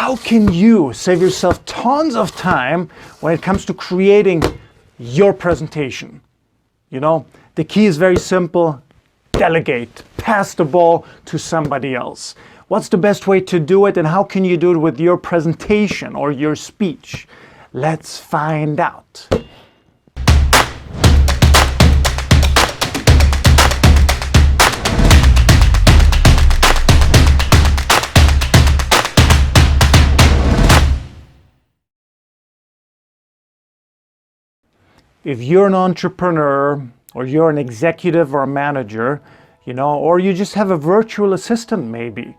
how can you save yourself tons of time when it comes to creating your presentation? You know, the key is very simple. Delegate. Pass the ball to somebody else. What's the best way to do it, and how can you do it with your presentation or your speech? Let's find out. If you're an entrepreneur, or you're an executive or a manager, you know, or you just have a virtual assistant maybe,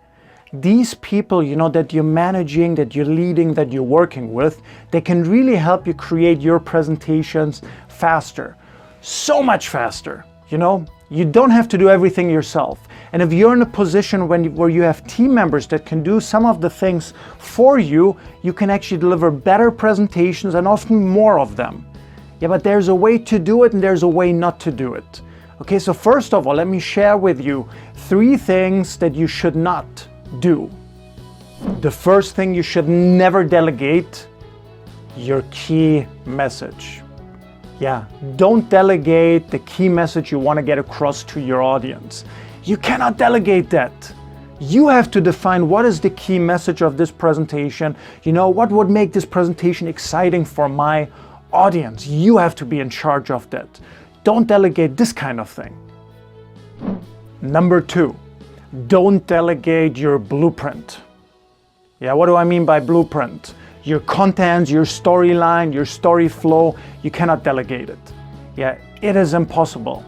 these people, you know, that you're managing, that you're leading, that you're working with, they can really help you create your presentations faster. So much faster, you know. You don't have to do everything yourself. And if you're in a position where you have team members that can do some of the things for you, you can actually deliver better presentations and often more of them. Yeah, but there's a way to do it and there's a way not to do it. Okay, so first of all, let me share with you 3 things that you should not do. The first thing, you should never delegate your key message. Yeah, don't delegate the key message you want to get across to your audience. You cannot delegate that. You have to define what is the key message of this presentation. You know, what would make this presentation exciting for my audience? You have to be in charge of that. Don't delegate this kind of thing. Number 2, don't delegate your blueprint. Yeah, what do I mean by blueprint? Your contents, your storyline, your story flow, you cannot delegate it. Yeah, it is impossible.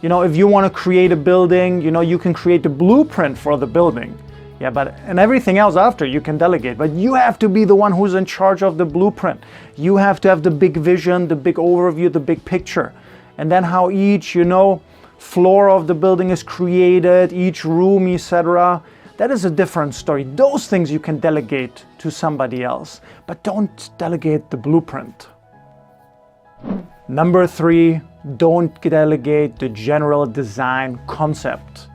You know, if you want to create a building, you know, you can create the blueprint for the building. Yeah, and everything else after you can delegate, but you have to be the one who's in charge of the blueprint. You have to have the big vision, the big overview, the big picture. And then how each, you know, floor of the building is created, each room, etc. That is a different story. Those things you can delegate to somebody else, but don't delegate the blueprint. Number 3, don't delegate the general design concept.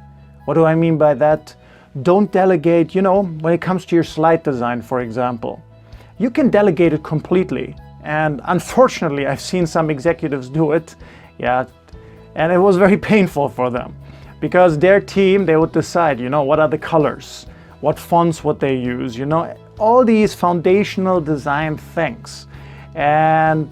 What do I mean by that? Don't delegate, you know, when it comes to your slide design, for example. You can delegate it completely. And unfortunately, I've seen some executives do it. Yeah, and it was very painful for them. Because their team, they would decide, you know, what are the colors? What fonts would they use? You know, all these foundational design things. And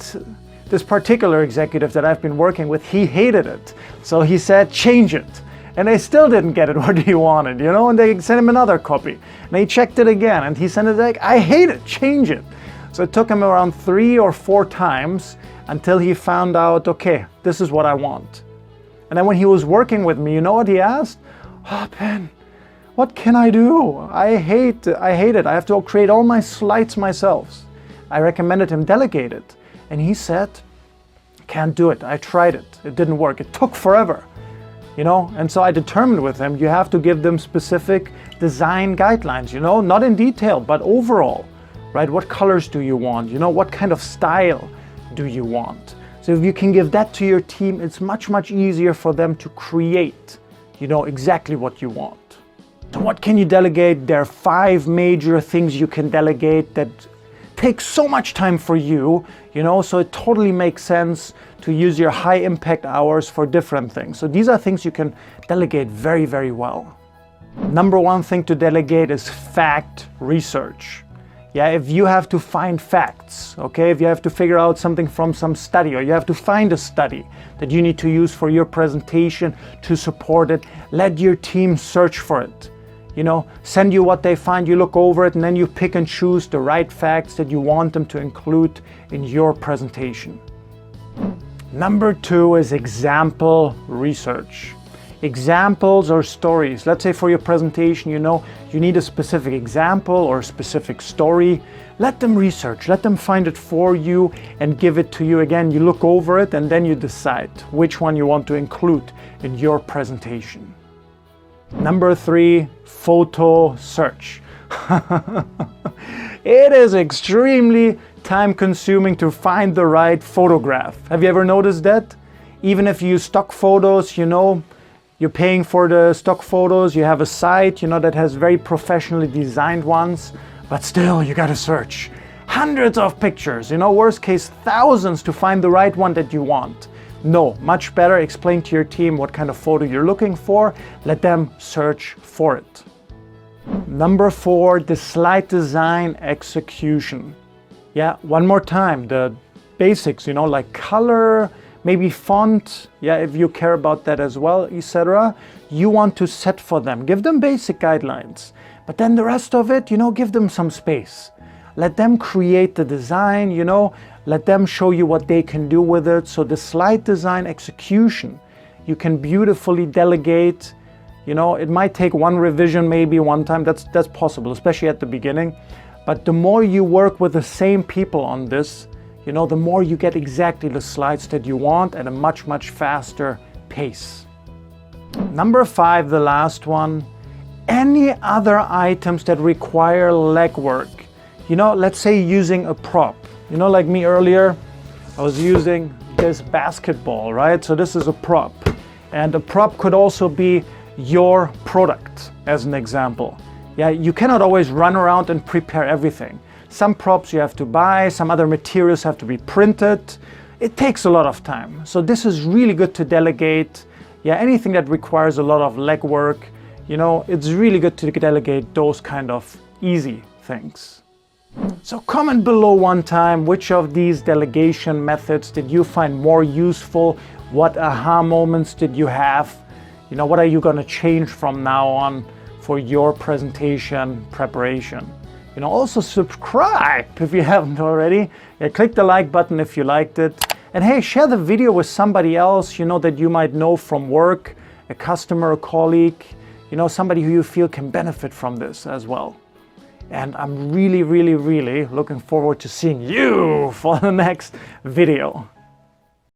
this particular executive that I've been working with, he hated it. So he said, change it. And they still didn't get it what he wanted, you know, and they sent him another copy. And he checked it again, and he sent it like, I hate it, change it. So it took him around 3 or 4 times until he found out, okay, this is what I want. And then when he was working with me, you know what he asked? Oh, Ben, what can I do? I hate it. I have to create all my slides myself. I recommended him delegate it. And he said, can't do it. I tried it. It didn't work. It took forever. You know, and so I determined with him, you have to give them specific design guidelines, you know, not in detail, but overall, right? What colors do you want? You know, what kind of style do you want? So if you can give that to your team, it's much, much easier for them to create, you know, exactly what you want. So what can you delegate? There are 5 major things you can delegate that takes so much time for you, you know, so it totally makes sense to use your high impact hours for different things. So these are things you can delegate very, very well. Number 1 thing to delegate is fact research. Yeah, if you have to find facts, okay, if you have to figure out something from some study, or you have to find a study that you need to use for your presentation to support it, let your team search for it. You know, send you what they find, you look over it, and then you pick and choose the right facts that you want them to include in your presentation. Number 2 is example research. Examples or stories. Let's say for your presentation, you know, you need a specific example or a specific story. Let them research, let them find it for you and give it to you. Again, you look over it and then you decide which one you want to include in your presentation. Number 3, photo search. It is extremely time consuming to find the right photograph. Have you ever noticed that? Even if you use stock photos, you know, you're paying for the stock photos, you have a site, you know, that has very professionally designed ones. but still you gotta search hundreds of pictures, worst case thousands to find the right one that you want. No, much better explain to your team what kind of photo you're looking for, let them search for it. Number 4, the slide design execution. Yeah, one more time, the basics, like color, maybe font, yeah, if you care about that as well, etc. You want to set for them, give them basic guidelines, but then the rest of it, give them some space. Let them create the design, let them show you what they can do with it. So the slide design execution, you can beautifully delegate. It might take one revision, maybe one time, that's possible, especially at the beginning. But the more you work with the same people on this, the more you get exactly the slides that you want at a much, much faster pace. Number 5, the last one, any other items that require legwork. Let's say using a prop. Like me earlier, I was using this basketball, right? So this is a prop. And a prop could also be your product, as an example. Yeah, you cannot always run around and prepare everything. Some props you have to buy, some other materials have to be printed. It takes a lot of time. So this is really good to delegate. Yeah, anything that requires a lot of legwork, it's really good to delegate those kind of easy things. So comment below one time, which of these delegation methods did you find more useful? What aha moments did you have? What are you going to change from now on for your presentation preparation? Also subscribe if you haven't already. Yeah, click the like button if you liked it. And hey, share the video with somebody else, that you might know from work, a customer, a colleague, somebody who you feel can benefit from this as well. And I'm really, really, really looking forward to seeing you for the next video.